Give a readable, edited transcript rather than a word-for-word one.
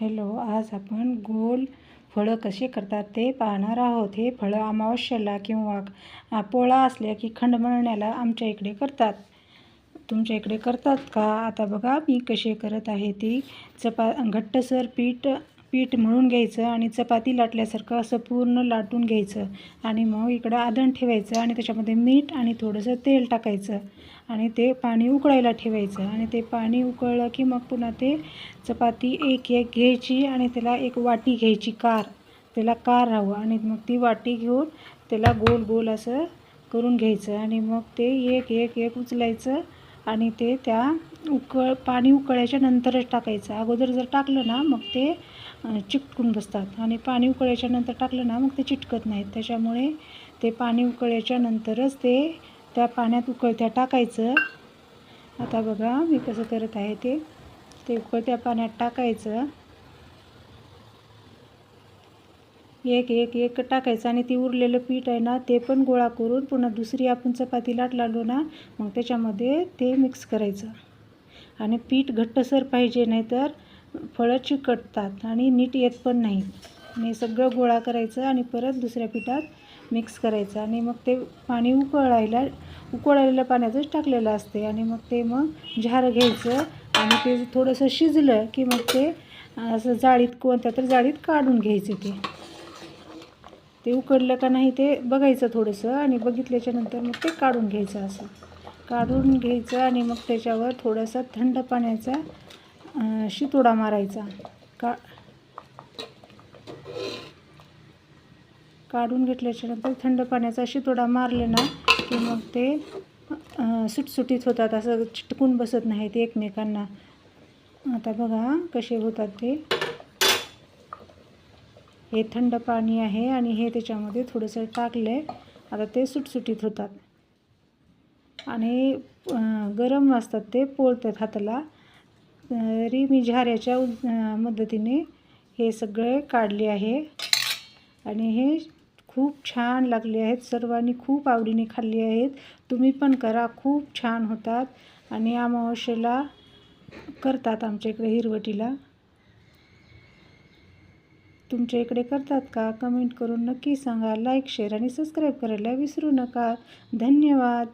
Hello, आज आपण गोल फळं कसे करतात ते पाहणार आहोत. हे फळं अमावस्येला किंवा पोळा असल्या की खंडमळण्याला आमच्या इकडे करतात. तुमच्या इकडे करतात का? आता बघा मी कसे करत आहे ती. घट्टसर पीठ मळून घ्यायचं आणि चपाती लाटल्यासारखं असं पूर्ण लाटून घ्यायचं आणि मग इकडं आधण ठेवायचं आणि त्याच्यामध्ये मीठ आणि थोडंसं तेल टाकायचं आणि ते पाणी उकळायला ठेवायचं आणि ते पाणी उकळलं की मग पुन्हा ते चपाती एक एक घ्यायची आणि त्याला एक वाटी घ्यायची त्याला कार राहावं आणि मग ती वाटी घेऊन त्याला गोल गोल असं करून घ्यायचं आणि मग ते एक एक एक उचलायचं आणि ते पाणी उकळायच्या नंतरच टाकायचं. अगोदर जर टाकलं ना मग ते चिकटून बसतात आणि पाणी उकळायच्या नंतर टाकलं ना मग ते चिटकत नाहीत. त्याच्यामुळे ते पाणी उकळायच्या नंतरच ते त्या पाण्यात उकळत्या टाकायचं. आता बघा मी कसं करत आहे ते उकळत्या पाण्यात टाकायचं. एक एक एक टाकायचं आणि ती उरलेलं पीठ आहे ना ते पण गोळा करून पुन्हा दुसरी आपण चपाती लाटलो ना मग त्याच्यामध्ये ते मिक्स करायचं आणि पीठ घट्टसर पाहिजे, नाही तर फळं चिकटतात आणि नीट येत पण नाही. आणि सगळं गोळा करायचं आणि परत दुसऱ्या पिठात मिक्स करायचं आणि मग ते पाणी उकळलेल्या पाण्यातच टाकलेलं असते आणि मग झारं घ्यायचं आणि ते थोडंसं शिजलं की मग ते असं कोणत्या तर जाळीत काढून घ्यायचं. ते उकडलं का नाही ते बघायचं थोडंसं आणि बघितल्याच्या नंतर मग ते काढून घ्यायचं. असं काढून घ्यायचं आणि मग त्याच्यावर थोडासा थंड पाण्याचा शितोडा मारायचा. काढून घेतल्याच्यानंतर थंड पाण्याचा शितोडा मारले ना की मग ते सुटसुटीत होतात, असं चिटकून बसत नाहीत एकमेकांना. आता बघा कसे होतात ते. हे थंड पाणी आहे आणि हे त्याच्यामध्ये थोडंसं टाकलं आहे. आता ते सुटसुटीत होतात आणि गरम असतात, ते पोळतात हाताला. तरी मी झाऱ्याच्या मदतीने हे सगळे काढले आहे आणि हे खूप छान लागले आहेत. सर्वांनी खूप आवडीने खाल्ले आहेत. तुम्ही पण करा, खूप छान होतात आणि अमावस्येला करतात आमच्या इकडे हिरवटीला. तुमच्या इकडे करतात का? कमेंट करून नक्की सांगा. लाईक, शेअर आणि सबस्क्राईब करायला विसरू नका. धन्यवाद.